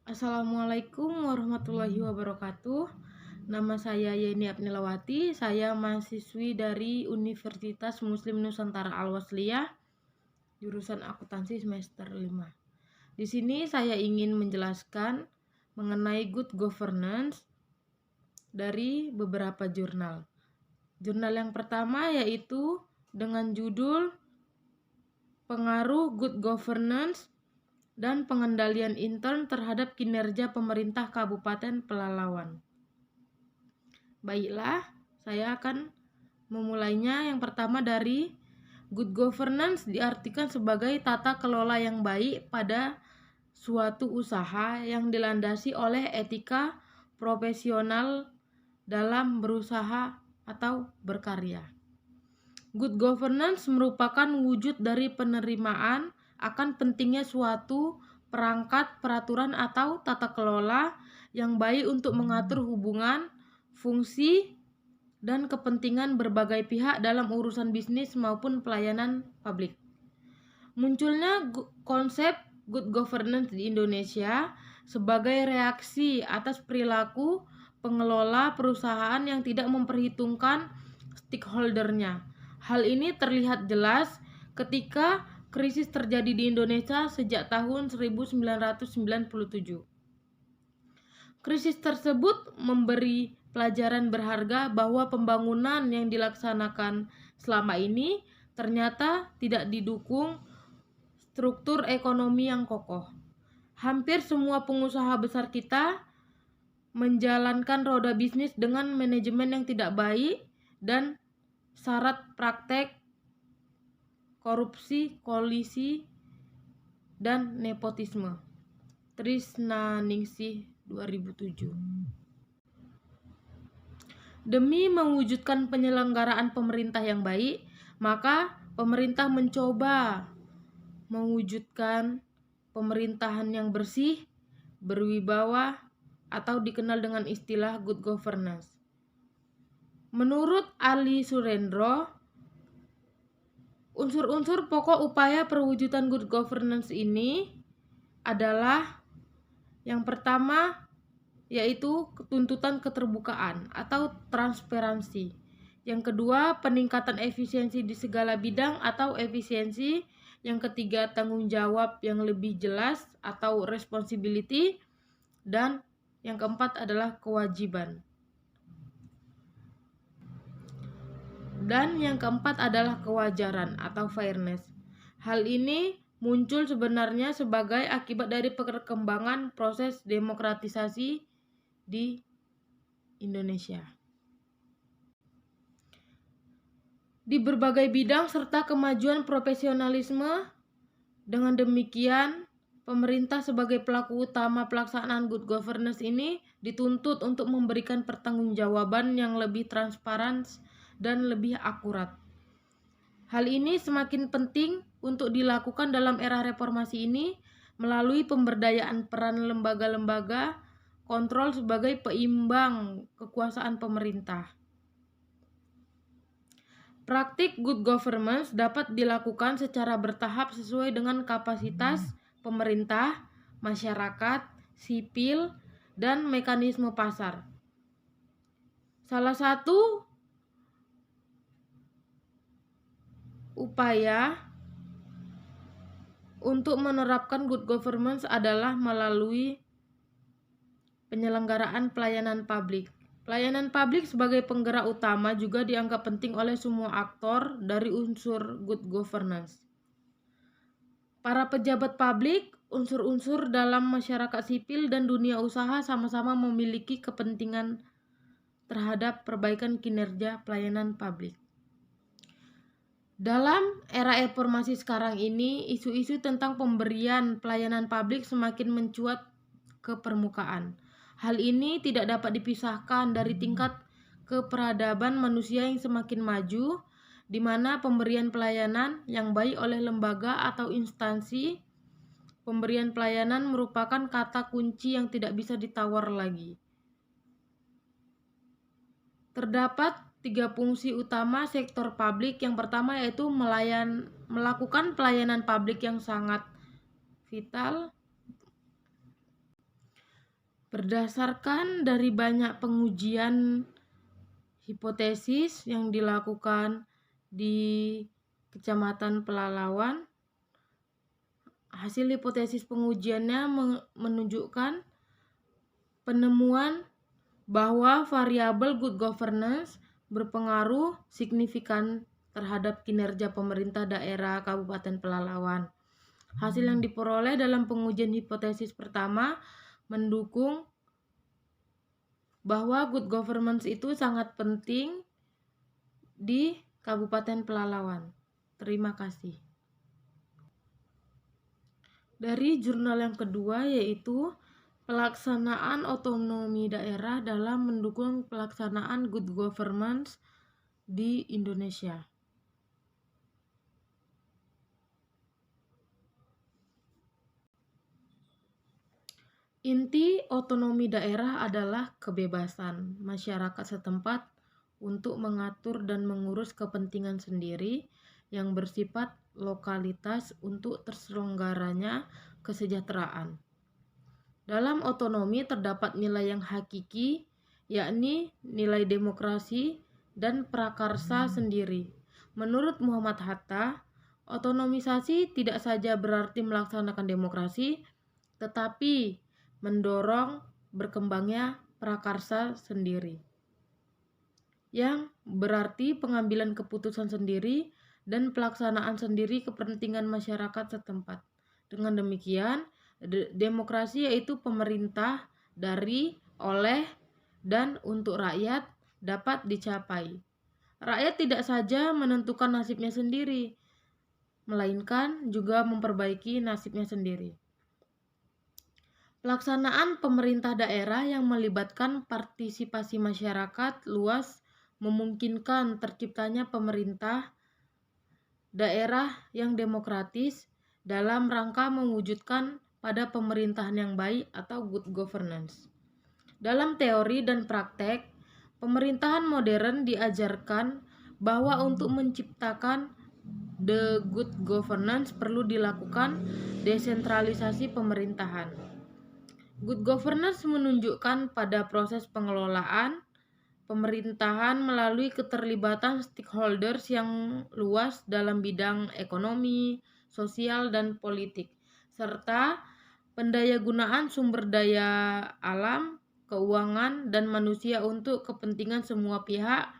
Assalamualaikum warahmatullahi wabarakatuh. Nama saya Yeni Apnilawati. Saya mahasiswi dari Universitas Muslim Nusantara Al-Wasliyah, jurusan akuntansi semester 5. Di sini saya ingin menjelaskan mengenai good governance dari beberapa jurnal. Jurnal yang pertama yaitu dengan judul Pengaruh Good Governance dan Pengendalian Intern terhadap Kinerja Pemerintah Kabupaten Pelalawan. Baiklah, saya akan memulainya. Yang pertama dari good governance diartikan sebagai tata kelola yang baik pada suatu usaha yang dilandasi oleh etika profesional dalam berusaha atau berkarya. Good governance merupakan wujud dari penerimaan akan pentingnya suatu perangkat, peraturan atau tata kelola yang baik untuk mengatur hubungan, fungsi, dan kepentingan berbagai pihak dalam urusan bisnis maupun pelayanan publik. Munculnya konsep good governance di Indonesia sebagai reaksi atas perilaku pengelola perusahaan yang tidak memperhitungkan stakeholdernya. Hal ini terlihat jelas ketika krisis terjadi di Indonesia sejak tahun 1997. Krisis tersebut memberi pelajaran berharga bahwa pembangunan yang dilaksanakan selama ini ternyata tidak didukung struktur ekonomi yang kokoh. Hampir semua pengusaha besar kita menjalankan roda bisnis dengan manajemen yang tidak baik dan syarat praktek korupsi, kolusi, dan nepotisme. Trisnaningsih 2007. Demi mewujudkan penyelenggaraan pemerintah yang baik, maka pemerintah mencoba mewujudkan pemerintahan yang bersih, berwibawa, atau dikenal dengan istilah good governance. Menurut Ali Surendro, unsur-unsur pokok upaya perwujudan good governance ini adalah yang pertama yaitu tuntutan keterbukaan atau transparansi. Yang kedua, peningkatan efisiensi di segala bidang atau efisiensi. Yang ketiga, tanggung jawab yang lebih jelas atau responsibility. Dan yang keempat adalah kewajiban. Dan yang keempat adalah kewajaran atau fairness. Hal ini muncul sebenarnya sebagai akibat dari perkembangan proses demokratisasi di Indonesia di berbagai bidang serta kemajuan profesionalisme. Dengan demikian, pemerintah sebagai pelaku utama pelaksanaan good governance ini dituntut untuk memberikan pertanggungjawaban yang lebih transparan dan lebih akurat. Hal ini semakin penting untuk dilakukan dalam era reformasi ini melalui pemberdayaan peran lembaga-lembaga kontrol sebagai peimbang kekuasaan pemerintah. Praktik good governance dapat dilakukan secara bertahap sesuai dengan kapasitas pemerintah, masyarakat, sipil, dan mekanisme pasar. Salah satu upaya untuk menerapkan good governance adalah melalui penyelenggaraan pelayanan publik. Pelayanan publik sebagai penggerak utama juga dianggap penting oleh semua aktor dari unsur good governance. Para pejabat publik, unsur-unsur dalam masyarakat sipil dan dunia usaha sama-sama memiliki kepentingan terhadap perbaikan kinerja pelayanan publik. Dalam era reformasi sekarang ini, isu-isu tentang pemberian pelayanan publik semakin mencuat ke permukaan. Hal ini tidak dapat dipisahkan dari tingkat keperadaban manusia yang semakin maju, di mana pemberian pelayanan yang baik oleh lembaga atau instansi pemberian pelayanan merupakan kata kunci yang tidak bisa ditawar lagi. Terdapat 3 fungsi utama sektor publik. Yang pertama yaitu melakukan pelayanan publik yang sangat vital. Berdasarkan dari banyak pengujian hipotesis yang dilakukan di Kecamatan Pelalawan, hasil hipotesis pengujiannya menunjukkan penemuan bahwa variabel good governance berpengaruh signifikan terhadap kinerja pemerintah daerah Kabupaten Pelalawan. Hasil yang diperoleh dalam pengujian hipotesis pertama mendukung bahwa good governance itu sangat penting di Kabupaten Pelalawan. Terima kasih. Dari jurnal yang kedua, yaitu pelaksanaan otonomi daerah dalam mendukung pelaksanaan good governance di Indonesia. Inti otonomi daerah adalah kebebasan masyarakat setempat untuk mengatur dan mengurus kepentingan sendiri yang bersifat lokalitas untuk terselenggaranya kesejahteraan. Dalam otonomi terdapat nilai yang hakiki, yakni nilai demokrasi dan prakarsa sendiri. Menurut Muhammad Hatta, otonomisasi tidak saja berarti melaksanakan demokrasi, tetapi mendorong berkembangnya prakarsa sendiri, yang berarti pengambilan keputusan sendiri dan pelaksanaan sendiri kepentingan masyarakat setempat. Dengan demikian, demokrasi yaitu pemerintah dari, oleh, dan untuk rakyat dapat dicapai. Rakyat tidak saja menentukan nasibnya sendiri, melainkan juga memperbaiki nasibnya sendiri. Pelaksanaan pemerintah daerah yang melibatkan partisipasi masyarakat luas memungkinkan terciptanya pemerintah daerah yang demokratis dalam rangka mewujudkan pada pemerintahan yang baik atau good governance. Dalam teori dan praktek, pemerintahan modern diajarkan bahwa untuk menciptakan the good governance perlu dilakukan desentralisasi pemerintahan. Good governance menunjukkan pada proses pengelolaan pemerintahan melalui keterlibatan stakeholders yang luas dalam bidang ekonomi, sosial, dan politik, serta pendayagunaan sumber daya alam, keuangan, dan manusia untuk kepentingan semua pihak,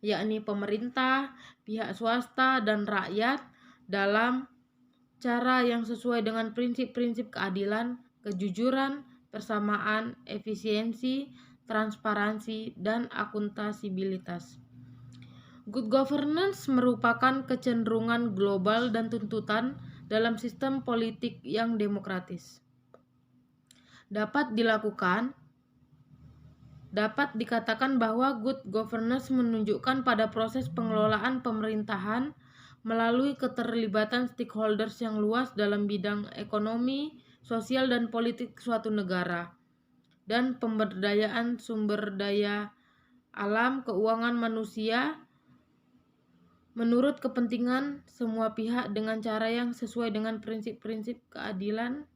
yakni pemerintah, pihak swasta, dan rakyat dalam cara yang sesuai dengan prinsip-prinsip keadilan, kejujuran, persamaan, efisiensi, transparansi, dan akuntabilitas. Good governance merupakan kecenderungan global dan tuntutan dalam sistem politik yang demokratis. Dapat dikatakan bahwa good governance menunjukkan pada proses pengelolaan pemerintahan melalui keterlibatan stakeholders yang luas dalam bidang ekonomi, sosial, dan politik suatu negara, dan pemberdayaan sumber daya alam, keuangan manusia menurut kepentingan semua pihak dengan cara yang sesuai dengan prinsip-prinsip keadilan,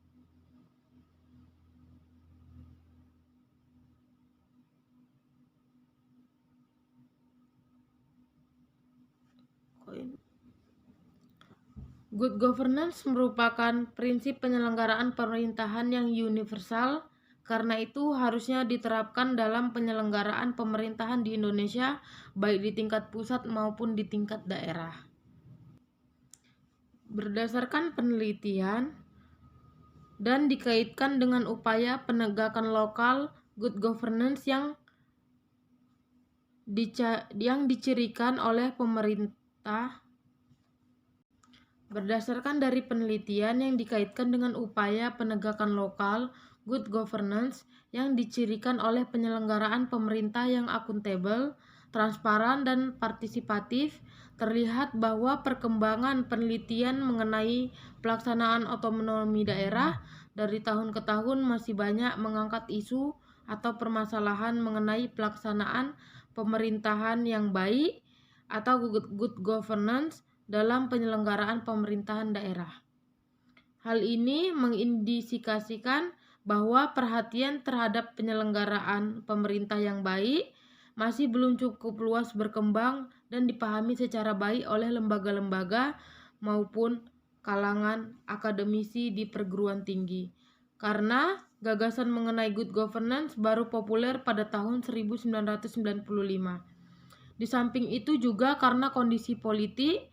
Good governance merupakan prinsip penyelenggaraan pemerintahan yang universal, karena itu harusnya diterapkan dalam penyelenggaraan pemerintahan di Indonesia, baik di tingkat pusat maupun di tingkat daerah. Berdasarkan penelitian dan dikaitkan dengan upaya penegakan lokal good governance yang dicirikan oleh pemerintah. Berdasarkan dari penelitian yang dikaitkan dengan upaya penegakan lokal good governance yang dicirikan oleh penyelenggaraan pemerintah yang akuntabel, transparan, dan partisipatif, terlihat bahwa perkembangan penelitian mengenai pelaksanaan otonomi daerah dari tahun ke tahun masih banyak mengangkat isu atau permasalahan mengenai pelaksanaan pemerintahan yang baik atau good governance dalam penyelenggaraan pemerintahan daerah. Hal ini mengindikasikan bahwa perhatian terhadap penyelenggaraan pemerintah yang baik masih belum cukup luas berkembang dan dipahami secara baik oleh lembaga-lembaga maupun kalangan akademisi di perguruan tinggi. Karena gagasan mengenai good governance baru populer pada tahun 1995. Di samping itu juga karena kondisi politik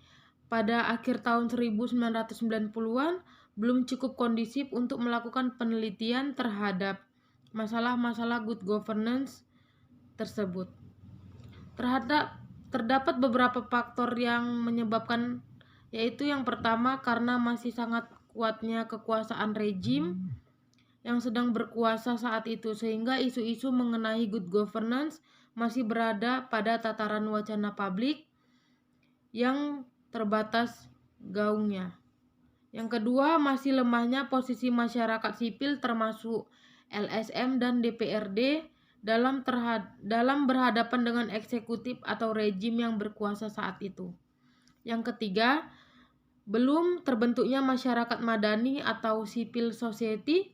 pada akhir tahun 1990-an belum cukup kondusif untuk melakukan penelitian terhadap masalah-masalah good governance tersebut. Terdapat beberapa faktor yang menyebabkan, yaitu yang pertama karena masih sangat kuatnya kekuasaan rejim yang sedang berkuasa saat itu, sehingga isu-isu mengenai good governance masih berada pada tataran wacana publik yang terbatas gaungnya. Yang kedua, masih lemahnya posisi masyarakat sipil termasuk LSM dan DPRD dalam berhadapan dengan eksekutif atau rejim yang berkuasa saat itu. Yang ketiga, belum terbentuknya masyarakat madani atau civil society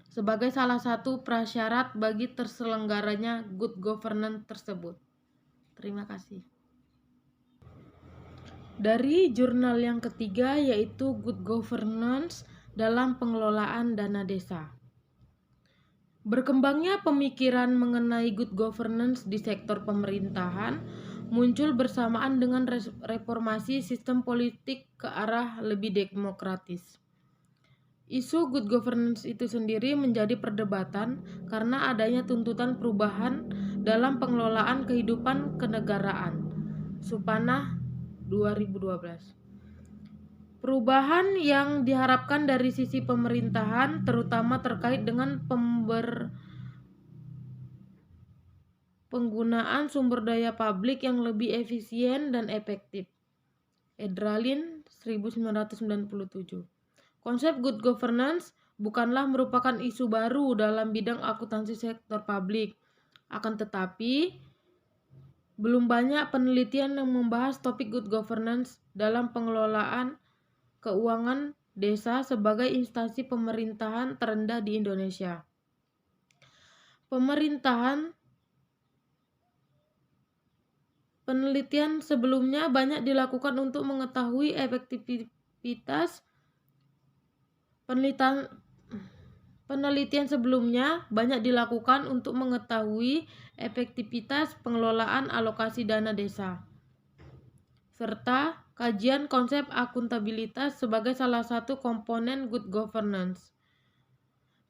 sebagai salah satu prasyarat bagi terselenggaranya good governance tersebut. Terima kasih. Dari jurnal yang ketiga, yaitu Good Governance dalam Pengelolaan Dana Desa. Berkembangnya pemikiran mengenai good governance di sektor pemerintahan muncul bersamaan dengan reformasi sistem politik ke arah lebih demokratis. Isu good governance itu sendiri menjadi perdebatan karena adanya tuntutan perubahan dalam pengelolaan kehidupan kenegaraan. Supanah 2012. Perubahan yang diharapkan dari sisi pemerintahan terutama terkait dengan penggunaan sumber daya publik yang lebih efisien dan efektif. Edralin 1997. Konsep good governance bukanlah merupakan isu baru dalam bidang akuntansi sektor publik. Akan tetapi, belum banyak penelitian yang membahas topik good governance dalam pengelolaan keuangan desa sebagai instansi pemerintahan terendah di Indonesia. Penelitian sebelumnya banyak dilakukan untuk mengetahui efektivitas pengelolaan alokasi dana desa, serta kajian konsep akuntabilitas sebagai salah satu komponen good governance.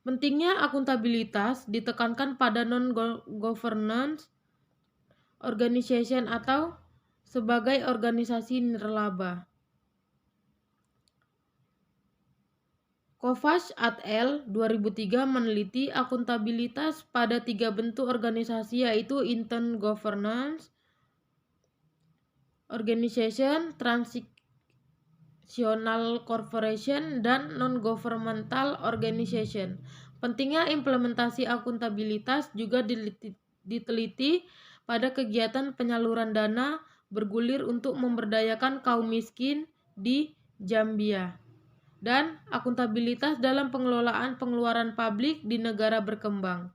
Pentingnya akuntabilitas ditekankan pada non-governance organization atau sebagai organisasi nirlaba. Kovacs et al. 2003 meneliti akuntabilitas pada 3 bentuk organisasi, yaitu internal governance organization, transactional corporation, dan non-governmental organization. Pentingnya implementasi akuntabilitas juga diteliti pada kegiatan penyaluran dana bergulir untuk memberdayakan kaum miskin di Zambia, dan akuntabilitas dalam pengelolaan pengeluaran publik di negara berkembang.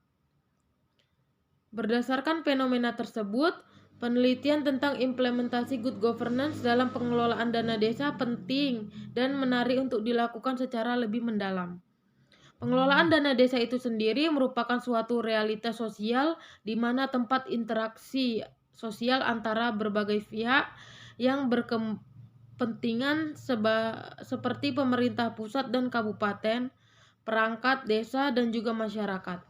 Berdasarkan fenomena tersebut, penelitian tentang implementasi good governance dalam pengelolaan dana desa penting dan menarik untuk dilakukan secara lebih mendalam. Pengelolaan dana desa itu sendiri merupakan suatu realitas sosial di mana tempat interaksi sosial antara berbagai pihak yang berkepentingan seperti pemerintah pusat dan kabupaten, perangkat desa, dan juga masyarakat.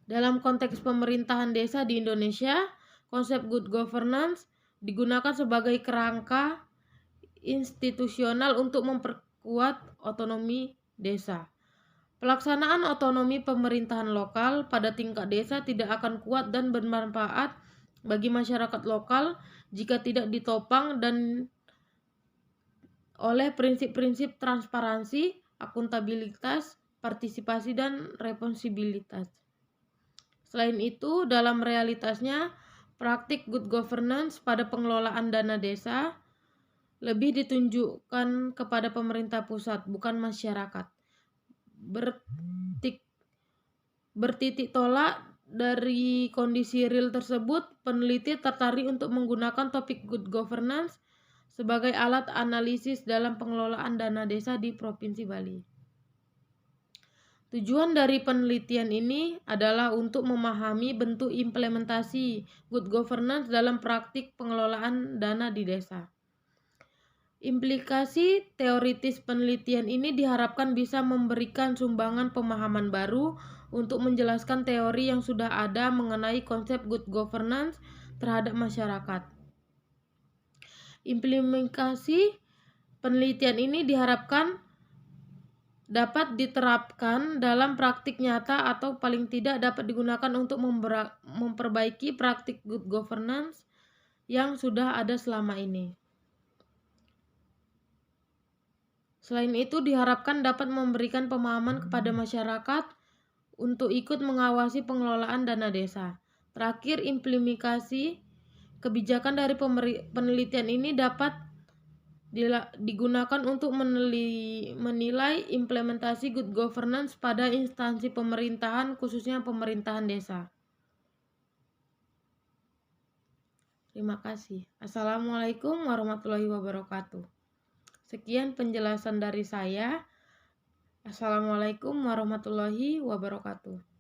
Dalam konteks pemerintahan desa di Indonesia, konsep good governance digunakan sebagai kerangka institusional untuk memperkuat otonomi desa. Pelaksanaan otonomi pemerintahan lokal pada tingkat desa tidak akan kuat dan bermanfaat bagi masyarakat lokal jika tidak ditopang dan oleh prinsip-prinsip transparansi, akuntabilitas, partisipasi, dan responsibilitas. Selain itu, dalam realitasnya, praktik good governance pada pengelolaan dana desa lebih ditunjukkan kepada pemerintah pusat, bukan masyarakat. bertitik tolak dari kondisi real tersebut, peneliti tertarik untuk menggunakan topik good governance sebagai alat analisis dalam pengelolaan dana desa di Provinsi Bali. Tujuan dari penelitian ini adalah untuk memahami bentuk implementasi good governance dalam praktik pengelolaan dana di desa. Implikasi teoritis penelitian ini diharapkan bisa memberikan sumbangan pemahaman baru untuk menjelaskan teori yang sudah ada mengenai konsep good governance terhadap masyarakat. Implementasi penelitian ini diharapkan dapat diterapkan dalam praktik nyata atau paling tidak dapat digunakan untuk memperbaiki praktik good governance yang sudah ada selama ini. Selain itu, diharapkan dapat memberikan pemahaman kepada masyarakat untuk ikut mengawasi pengelolaan dana desa. Terakhir, implementasi kebijakan dari penelitian ini dapat digunakan untuk menilai implementasi good governance pada instansi pemerintahan, khususnya pemerintahan desa. Terima kasih. Assalamualaikum warahmatullahi wabarakatuh. Sekian penjelasan dari saya. Assalamualaikum warahmatullahi wabarakatuh.